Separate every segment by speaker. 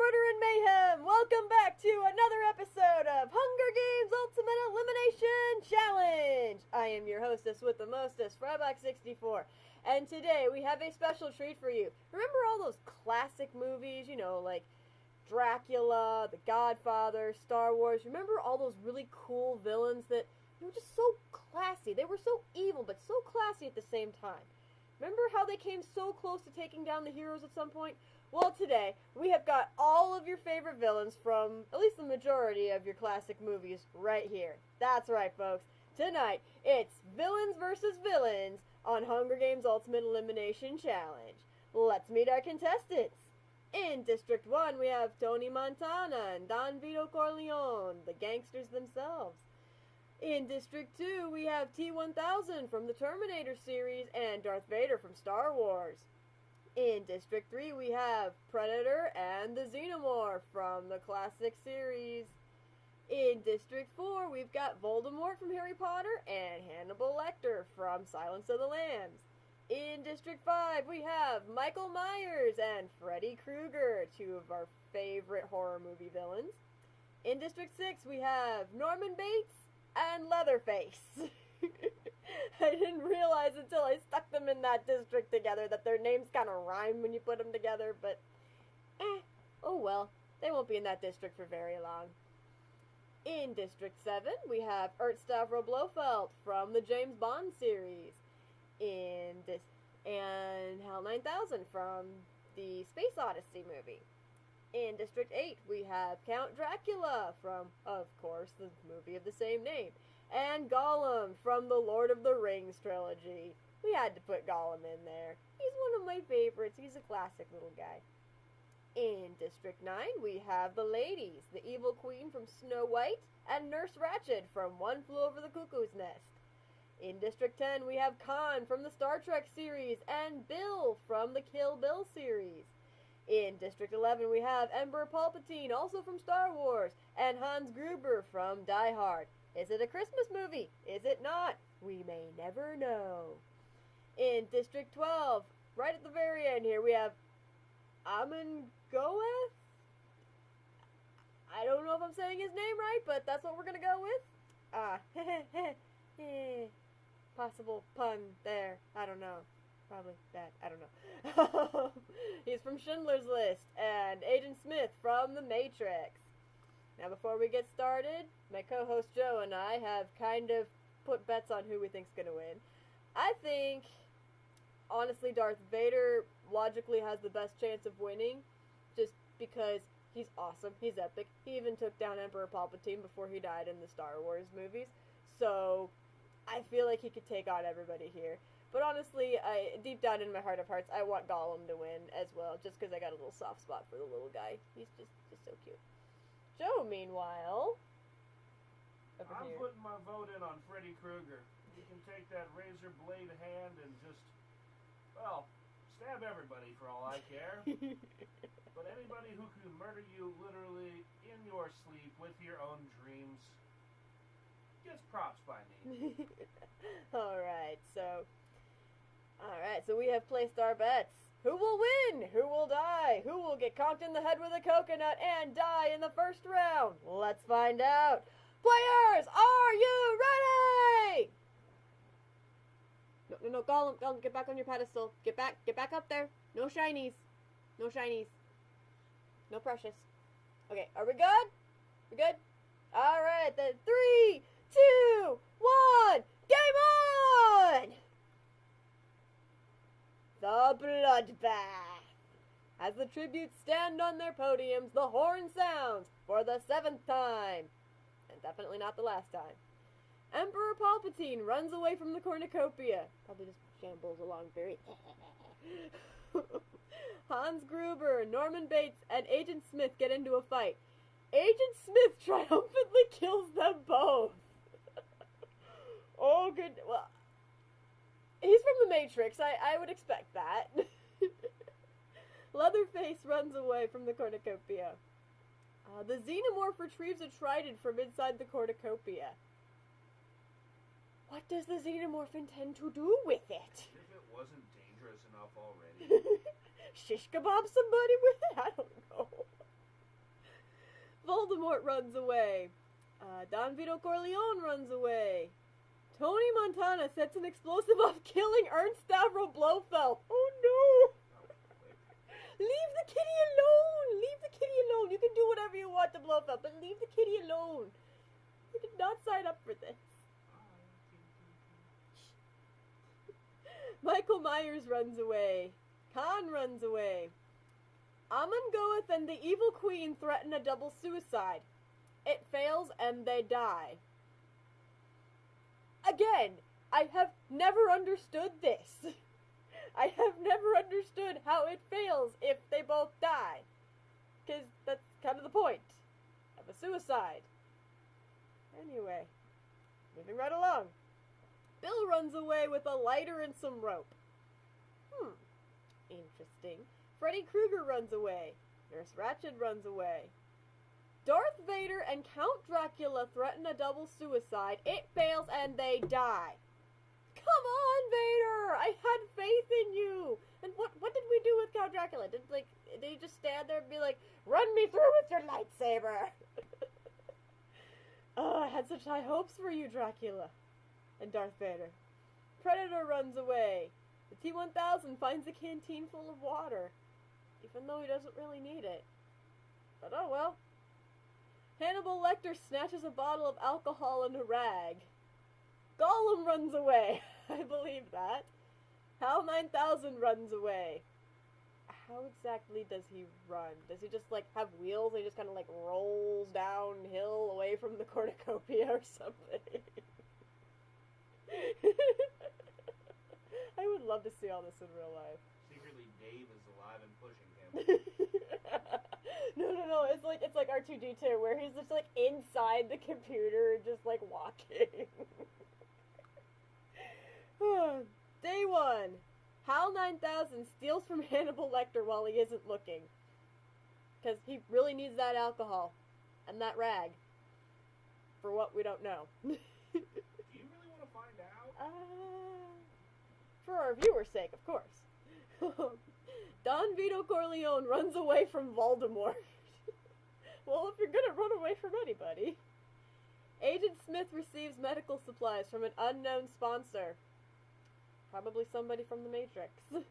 Speaker 1: murder and mayhem! Welcome back to another episode of Hunger Games Ultimate Elimination Challenge! I am your hostess with the mostest, Frybox64, and today we have a special treat for you. Remember all those classic movies, like Dracula, The Godfather, Star Wars? Remember all those really cool villains that were just so classy? They were so evil, but so classy at the same time. Remember how they came so close to taking down the heroes at some point? Well, today, we have got all of your favorite villains from at least the majority of your classic movies right here. That's right, folks. Tonight, it's Villains vs. Villains on Hunger Games Ultimate Elimination Challenge. Let's meet our contestants. In District 1, we have Tony Montana and Don Vito Corleone, the gangsters themselves. In District 2, we have T-1000 from the Terminator series and Darth Vader from Star Wars. In District 3, we have Predator and the Xenomorph from the classic series. In District 4, we've got Voldemort from Harry Potter and Hannibal Lecter from Silence of the Lambs. In District 5, we have Michael Myers and Freddy Krueger, two of our favorite horror movie villains. In District 6, we have Norman Bates and Leatherface. I didn't realize until I stuck them in that district together that their names kind of rhyme when you put them together, but oh well, they won't be in that district for very long. In District 7, we have Stavro Blofeld from the James Bond series. And Hal 9000 from the Space Odyssey movie. In District 8, we have Count Dracula from, of course, the movie of the same name. And Gollum from the Lord of the Rings trilogy. We had to put Gollum in there. He's one of my favorites. He's a classic little guy. In District 9, we have the ladies, the Evil Queen from Snow White, and Nurse Ratched from One Flew Over the Cuckoo's Nest. In District 10, we have Khan from the Star Trek series, and Bill from the Kill Bill series. In District 11, we have Emperor Palpatine, also from Star Wars, and Hans Gruber from Die Hard. Is it a Christmas movie? Is it not? We may never know. In District 12, right at the very end here, we have Amin Goeth? I don't know if I'm saying his name right, but that's what we're going to go with. Possible pun there. I don't know. Probably that. I don't know. He's from Schindler's List and Agent Smith from The Matrix. Now, before we get started, my co-host Joe and I have kind of put bets on who we think's going to win. I think, honestly, Darth Vader logically has the best chance of winning, just because he's awesome, he's epic. He even took down Emperor Palpatine before he died in the Star Wars movies, so I feel like he could take on everybody here. But honestly, deep down in my heart of hearts, I want Gollum to win as well, just because I got a little soft spot for the little guy. He's just so cute. Joe, meanwhile, over
Speaker 2: I'm
Speaker 1: here.
Speaker 2: putting my vote in on Freddy Krueger. You can take that razor blade hand and just, stab everybody for all I care. But anybody who can murder you literally in your sleep with your own dreams gets props by me.
Speaker 1: Alright, so we have placed our bets. Who will win? Who will die? Who will get conked in the head with a coconut and die in the first round? Let's find out. Players, are you ready? No, Gollum, get back on your pedestal. Get back up there. No shinies. No precious. Okay, are we good? We good? Alright, then 3, 2, 1, game on! The Bloodbath. As the tributes stand on their podiums, the horn sounds for the 7th time. And definitely not the last time. Emperor Palpatine runs away from the cornucopia. Probably just shambles along very... Hans Gruber, Norman Bates, and Agent Smith get into a fight. Agent Smith triumphantly kills them both. Oh, good... Well... He's from The Matrix. I would expect that. Leatherface runs away from the cornucopia. The Xenomorph retrieves a trident from inside the cornucopia. What does the Xenomorph intend to do with it?
Speaker 2: If it wasn't dangerous enough already.
Speaker 1: Shish kebab somebody with it? I don't know. Voldemort runs away. Don Vito Corleone runs away. Tony Montana sets an explosive off, killing Ernst Stavro Blofeld. Oh no! Leave the kitty alone! Leave the kitty alone! You can do whatever you want to Blofeld, but leave the kitty alone. You did not sign up for this. Michael Myers runs away. Khan runs away. Amon Goeth and the Evil Queen threaten a double suicide. It fails and they die. Again, I have never understood this. I have never understood how it fails if they both die. Because that's kind of the point of a suicide. Anyway, moving right along. Bill runs away with a lighter and some rope. Interesting. Freddy Krueger runs away. Nurse Ratched runs away. Darth Vader and Count Dracula threaten a double suicide. It fails and they die. Come on, Vader! I had faith in you! And what did we do with Count Dracula? Did he just stand there and be like, run me through with your lightsaber? Oh, I had such high hopes for you, Dracula. And Darth Vader. Predator runs away. The T-1000 finds a canteen full of water, even though he doesn't really need it. But oh well. Hannibal Lecter snatches a bottle of alcohol and a rag. Gollum runs away. I believe that. Hal 9000 runs away. How exactly does he run? Does he just, like, have wheels and he just kind of, like, rolls downhill away from the cornucopia or something? I would love to see all this in real life.
Speaker 2: Secretly, Dave is alive and pushing him.
Speaker 1: No. It's like R2-D2, where he's just, like, inside the computer, just, like, walking. Day 1. Hal 9000 steals from Hannibal Lecter while he isn't looking. Because he really needs that alcohol. And that rag. For what we don't know.
Speaker 2: Do you really want to find out?
Speaker 1: For our viewer's sake, of course. Don Vito Corleone runs away from Voldemort. Well, if you're gonna run away from anybody. Agent Smith receives medical supplies from an unknown sponsor. Probably somebody from the Matrix. What is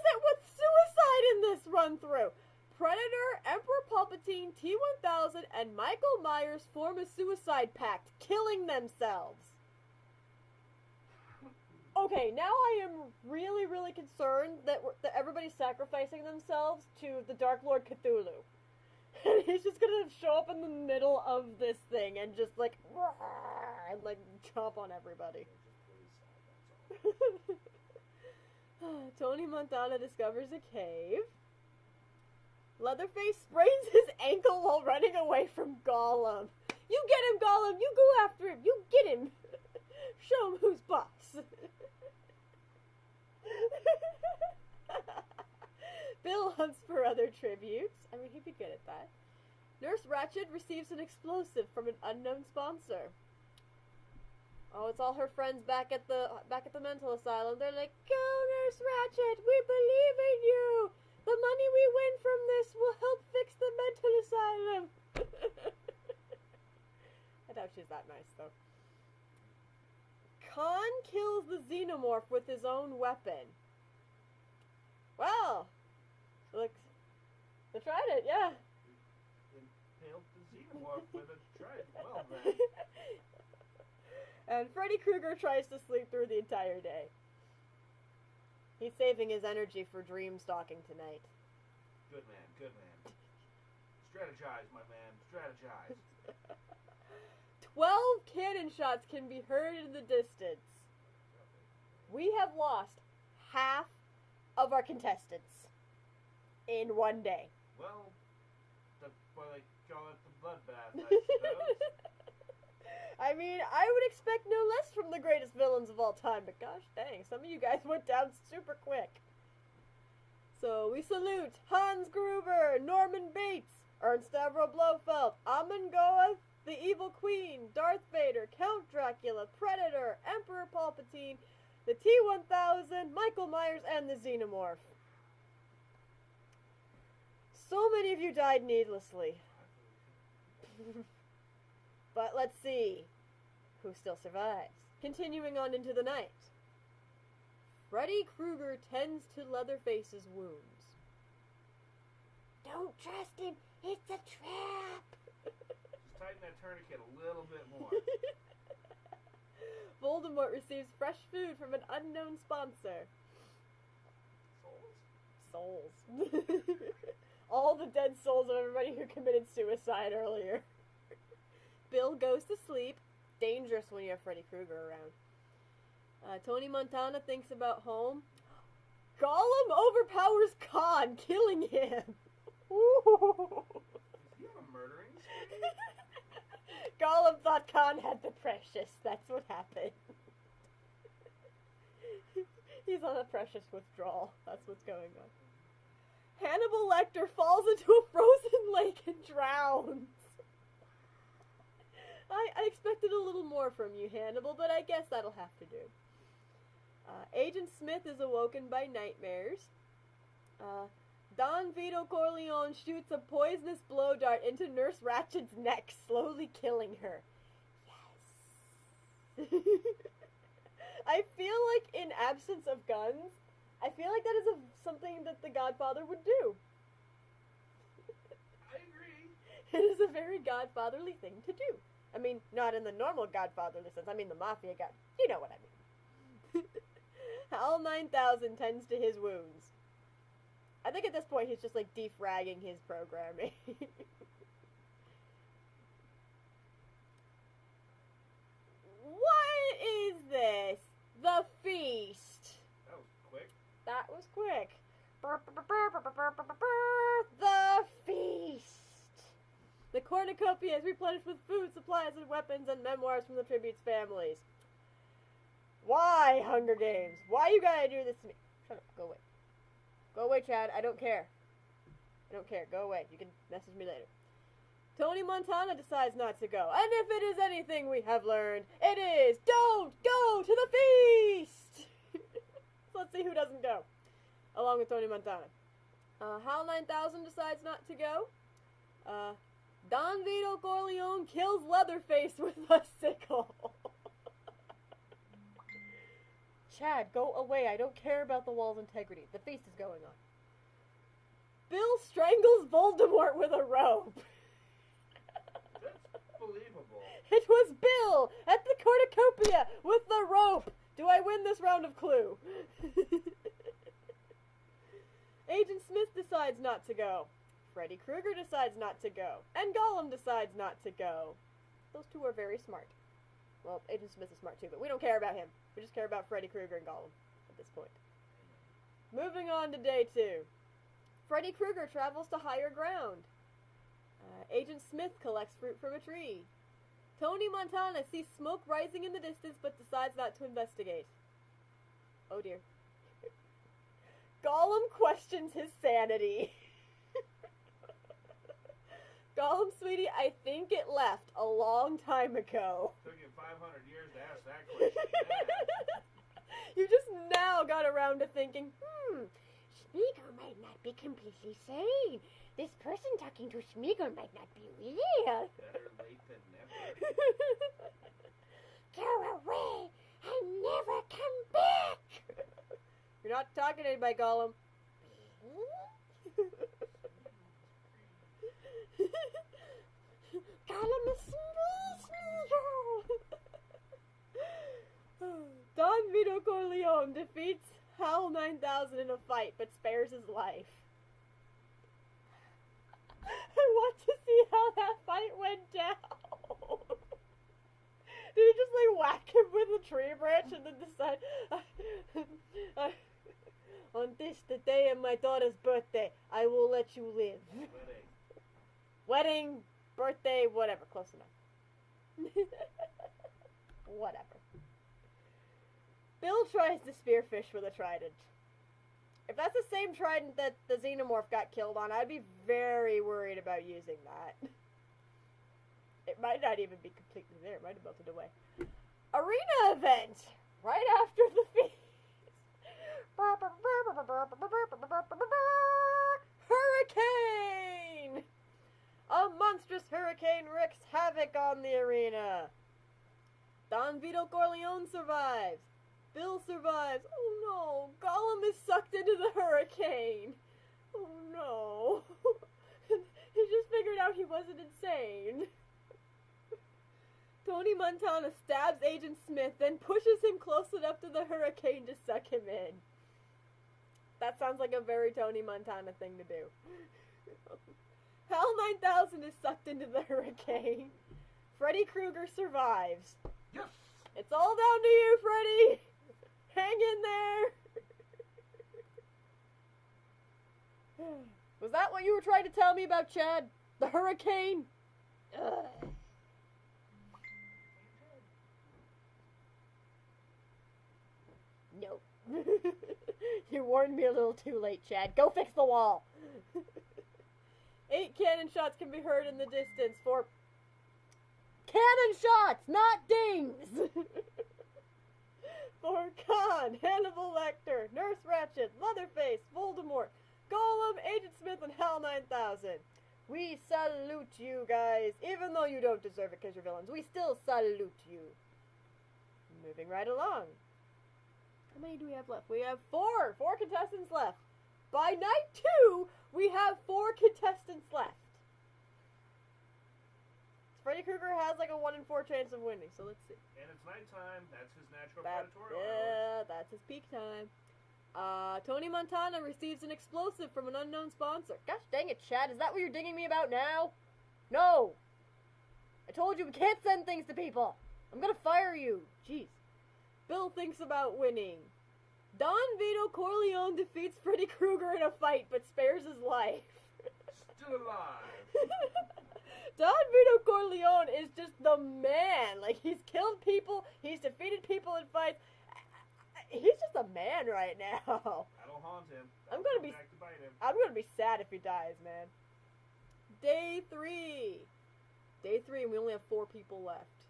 Speaker 1: it with suicide in this run-through? Predator, Emperor Palpatine, T-1000, and Michael Myers form a suicide pact, killing themselves. Okay, now I am really, really concerned that everybody's sacrificing themselves to the Dark Lord Cthulhu. And he's just gonna show up in the middle of this thing and just like, and like chomp on everybody. Tony Montana discovers a cave. Leatherface sprains his ankle while running away from Gollum. You get him, Gollum! You go after him! You get him! Show him who's boss. Bill hunts for other tributes. I mean, he'd be good at that. Nurse Ratched receives an explosive from an unknown sponsor. Oh, it's all her friends back at the mental asylum. They're like, "Go, Nurse Ratched! We believe in you! The money we win from this will help fix the mental asylum!" I doubt she's that nice, though. Khan kills the xenomorph with his own weapon. Well, looks... They tried it, yeah.
Speaker 2: Impaled the xenomorph with a trident. Well, then.
Speaker 1: And Freddy Krueger tries to sleep through the entire day. He's saving his energy for dream stalking tonight.
Speaker 2: Good man, good man. Strategize, my man, strategize.
Speaker 1: 12 cannon shots can be heard in the distance. We have lost half of our contestants in one day.
Speaker 2: Well, that's why they call it the bloodbath, I suppose.
Speaker 1: I mean, I would expect no less from the greatest villains of all time, but gosh dang, some of you guys went down super quick. So we salute Hans Gruber, Norman Bates, Ernst Stavro Blofeld, Amon Goeth, the Evil Queen, Darth Vader, Count Dracula, Predator, Emperor Palpatine, the T-1000, Michael Myers, and the Xenomorph. So many of you died needlessly. But let's see who still survives. Continuing on into the night. Freddy Krueger tends to Leatherface's wounds. Don't trust him. It's a trap.
Speaker 2: Just tighten that tourniquet a little bit more.
Speaker 1: Voldemort receives fresh food from an unknown sponsor. Souls. All the dead souls of everybody who committed suicide earlier. Bill goes to sleep. Dangerous when you have Freddy Krueger around. Tony Montana thinks about home. Gollum overpowers Khan, killing him. Ooh.
Speaker 2: Is he on a murdering spree?
Speaker 1: Gollum thought Khan had the precious. That's what happened. He's on a precious withdrawal. That's what's going on. Hannibal Lecter falls into a frozen lake and drowns. I expected a little more from you, Hannibal, but I guess that'll have to do. Agent Smith is awoken by nightmares. Don Vito Corleone shoots a poisonous blow dart into Nurse Ratchet's neck, slowly killing her. Yes. I feel like in absence of guns, I feel like that is something that the Godfather would do.
Speaker 2: I agree.
Speaker 1: It is a very Godfatherly thing to do. I mean, not in the normal Godfatherly sense. I mean the Mafia God. You know what I mean. Hal 9000 tends to his wounds. I think at this point he's just like defragging his programming. What is this? The Feast.
Speaker 2: That was quick.
Speaker 1: That was quick. The Feast. The cornucopia is replenished with food, supplies, and weapons, and memoirs from the tribute's families. Why, Hunger Games? Why you gotta do this to me? Shut up. Go away. Go away, Chad. I don't care. I don't care. Go away. You can message me later. Tony Montana decides not to go. And if it is anything we have learned, it is don't go to the feast! So let's see who doesn't go. Along with Tony Montana. Hal 9000 decides not to go. Don Vito Corleone kills Leatherface with a sickle. Chad, go away. I don't care about the wall's integrity. The feast is going on. Bill strangles Voldemort with a rope.
Speaker 2: That's believable.
Speaker 1: It was Bill at the cornucopia with the rope. Do I win this round of Clue? Agent Smith decides not to go. Freddy Krueger decides not to go. And Gollum decides not to go. Those two are very smart. Well, Agent Smith is smart too, but we don't care about him. We just care about Freddy Krueger and Gollum at this point. Moving on to day 2. Freddy Krueger travels to higher ground. Agent Smith collects fruit from a tree. Tony Montana sees smoke rising in the distance but decides not to investigate. Oh dear. Gollum questions his sanity. Gollum, sweetie, I think it left a long time ago.
Speaker 2: Took you 500 years to ask that question.
Speaker 1: You just now got around to thinking, Smeagol might not be completely sane. This person talking to Smeagol might not be real.
Speaker 2: Better late than never.
Speaker 1: Go away and never come back. You're not talking to anybody, Gollum. Gollum is Smeagol. Don Vito Corleone defeats Hal 9000 in a fight, but spares his life. I want to see how that fight went down. Did he just like whack him with a tree branch and then decide, on this, the day of my daughter's birthday, I will let you live. Wedding, birthday, whatever, close enough. Whatever. Bill tries to spearfish with a trident. If that's the same trident that the xenomorph got killed on, I'd be very worried about using that. It might not even be completely there. It might have melted away. Arena event! Right after the feast. Hurricane! hurricane wreaks havoc on the arena. Don Vito Corleone survives. Bill survives. Oh no, Gollum is sucked into the hurricane. Oh no. He just figured out he wasn't insane. Tony Montana stabs Agent Smith, then pushes him close enough to the hurricane to suck him in. That sounds like a very Tony Montana thing to do. Hal 9000 is sucked into the hurricane. Freddy Krueger survives.
Speaker 2: Yes!
Speaker 1: It's all down to you, Freddy! Hang in there! Was that what you were trying to tell me about, Chad? The hurricane? Ugh. No. You warned me a little too late, Chad. Go fix the wall! 8 cannon shots can be heard in the distance for... Cannon shots, not dings! For Khan, Hannibal Lecter, Nurse Ratched, Leatherface, Voldemort, Gollum, Agent Smith, and Hal 9000. We salute you guys, even though you don't deserve it because you're villains. We still salute you. Moving right along. How many do we have left? We have 4! 4 contestants left. By night 2, we have 4 contestants left. Freddy Krueger has like a 1 in 4 chance of winning, so let's see.
Speaker 2: And it's nighttime. That's his natural predatorial hours.
Speaker 1: Yeah, that's his peak time. Tony Montana receives an explosive from an unknown sponsor. Gosh dang it, Chad. Is that what you're dinging me about now? No. I told you we can't send things to people. I'm gonna fire you. Jeez. Bill thinks about winning. Don Vito Corleone defeats Freddy Krueger in a fight, but spares his life.
Speaker 2: Still alive.
Speaker 1: Don Vito Corleone is just the man. Like, he's killed people, he's defeated people in fights. He's just a man right now.
Speaker 2: That'll haunt him.
Speaker 1: I'm gonna be
Speaker 2: back to bite him.
Speaker 1: I'm gonna be sad if he dies, man. Day 3. Day 3, and we only have 4 people left.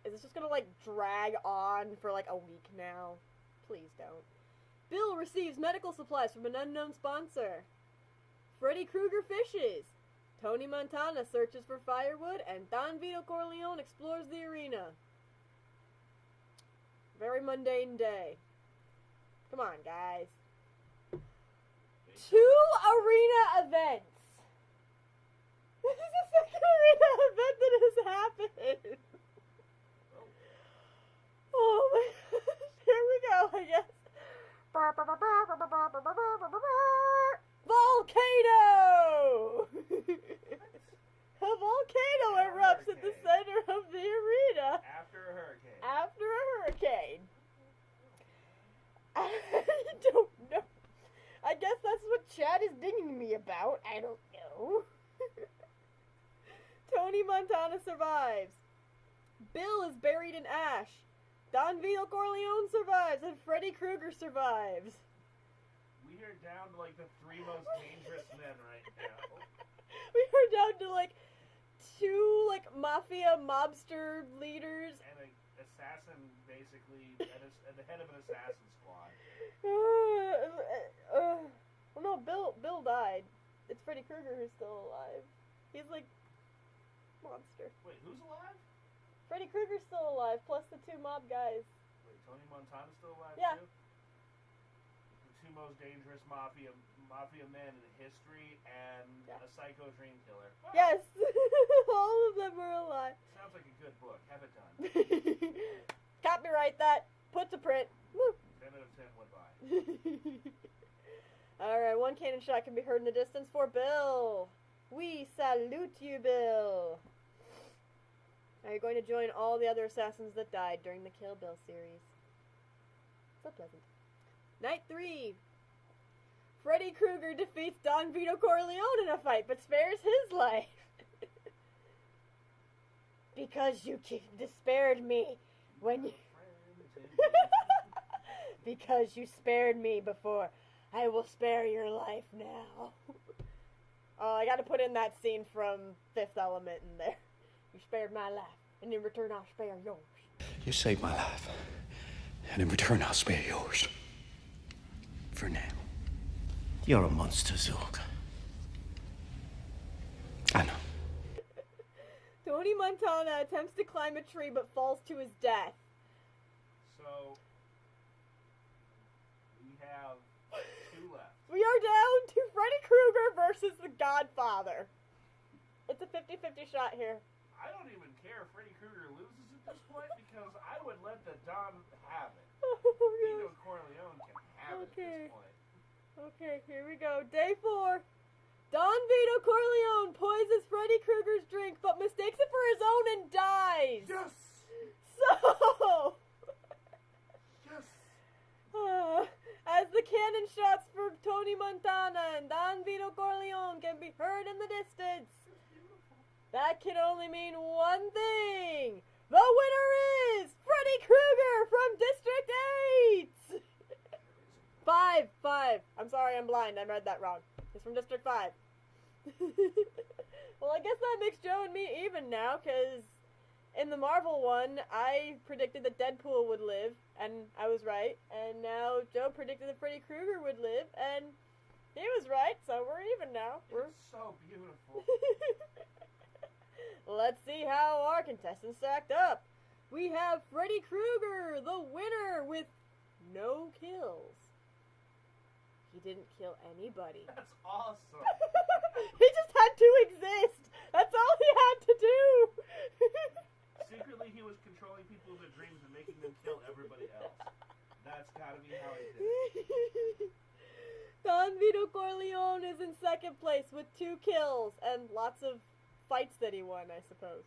Speaker 1: Is this just gonna, like, drag on for, like, a week now? Please don't. Bill receives medical supplies from an unknown sponsor. Freddy Krueger fishes. Tony Montana searches for firewood, and Don Vito Corleone explores the arena. Very mundane day. Come on, guys. 2 arena events. This is the second arena event that has happened. Oh my gosh. Here we go, I guess. Volcano! A volcano erupts at the center of the arena.
Speaker 2: After a hurricane.
Speaker 1: After a hurricane. I don't know. I guess that's what Chad is dinging me about. I don't know. Tony Montana survives. Bill is buried in ash. Don Vito Corleone survives, and Freddy Krueger survives.
Speaker 2: We are down to like the 3 most dangerous men right now.
Speaker 1: We are down to like 2 like mafia mobster leaders.
Speaker 2: And an assassin, basically, at the head of an assassin squad.
Speaker 1: Well, no, Bill died. It's Freddy Krueger who's still alive. He's like monster.
Speaker 2: Wait, who's alive?
Speaker 1: Freddy Krueger's still alive, plus the 2 mob guys.
Speaker 2: Wait, Tony Montana's still alive
Speaker 1: Yeah.
Speaker 2: too? The 2 most dangerous mafia men in history and a psycho dream killer. Wow.
Speaker 1: Yes! All of them are alive.
Speaker 2: Sounds like a good book. Have it done.
Speaker 1: Copyright that. Put to print. Woo.
Speaker 2: 10 out of 10 went by.
Speaker 1: Alright, 1 cannon shot can be heard in the distance for Bill. We salute you, Bill. Are you going to join all the other assassins that died during the Kill Bill series? So pleasant. Night 3. Freddy Krueger defeats Don Vito Corleone in a fight, but spares his life. Because you despaired me when you... Because you spared me before. I will spare your life now. Oh, I gotta put in that scene from Fifth Element in there. You spared my life, and in return I'll spare yours.
Speaker 3: You saved my life, and in return I'll spare yours. For now. You're a monster, Zorg. I know.
Speaker 1: Montana attempts to climb a tree but falls to his death.
Speaker 2: So, we have 2 left.
Speaker 1: We are down to Freddy Krueger versus the Godfather. It's a 50-50 shot here.
Speaker 2: I don't even care if Freddy Krueger loses at this point because I would let the Don have it. Vito Corleone can have it at this point.
Speaker 1: Okay, here we go. Day 4. Don Vito Corleone poisons Freddy Krueger's drink but mistakes it for his own and dies.
Speaker 2: Yes!
Speaker 1: So,
Speaker 2: Yes!
Speaker 1: as the cannon shots for Tony Montana and Don Vito Corleone can be heard in the distance, that can only mean one thing. The winner is Freddy Krueger from District 8! 5. I'm sorry, I'm blind. I read that wrong. It's from District 5. Well, I guess that makes Joe and me even now, because in the Marvel one, I predicted that Deadpool would live, and I was right. And now Joe predicted that Freddy Krueger would live, and he was right, so we're even now.
Speaker 2: It's so beautiful.
Speaker 1: Let's see how our contestants stacked up. We have Freddy Krueger, the winner, with no kills. He didn't kill anybody.
Speaker 2: That's awesome.
Speaker 1: He just had to exist. That's all he had to do.
Speaker 2: Secretly, he was controlling people in their dreams and making them kill everybody else. That's gotta be how he did it.
Speaker 1: Don Vito Corleone is in second place with 2 kills and lots of fights that he won, I suppose.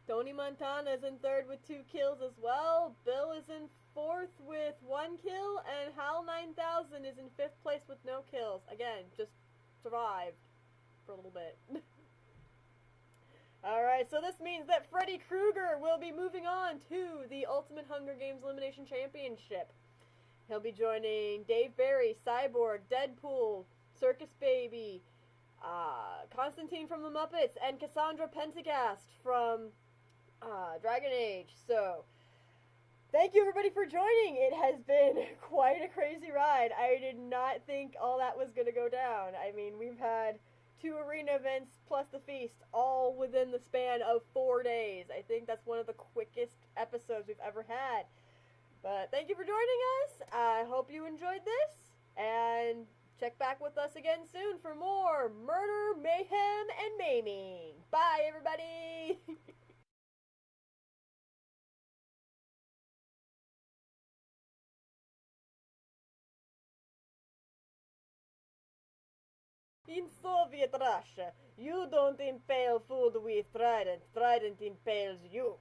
Speaker 1: Tony Montana is in third with 2 kills as well. Bill is in fourth with 1 kill, and Hal 9000 is in 5th place with no kills. Again, just survived for a little bit. Alright, so this means that Freddy Krueger will be moving on to the Ultimate Hunger Games Elimination Championship. He'll be joining Dave Barry, Cyborg, Deadpool, Circus Baby, Constantine from the Muppets, and Cassandra Pentagast from Dragon Age. So, thank you everybody for joining. It has been quite a crazy ride. I did not think all that was going to go down. I mean, we've had 2 arena events plus the feast all within the span of 4 days. I think that's one of the quickest episodes we've ever had. But thank you for joining us. I hope you enjoyed this, and check back with us again soon for more murder, mayhem, and maiming. Bye, everybody! In Soviet Russia, you don't impale food with trident, trident impales you.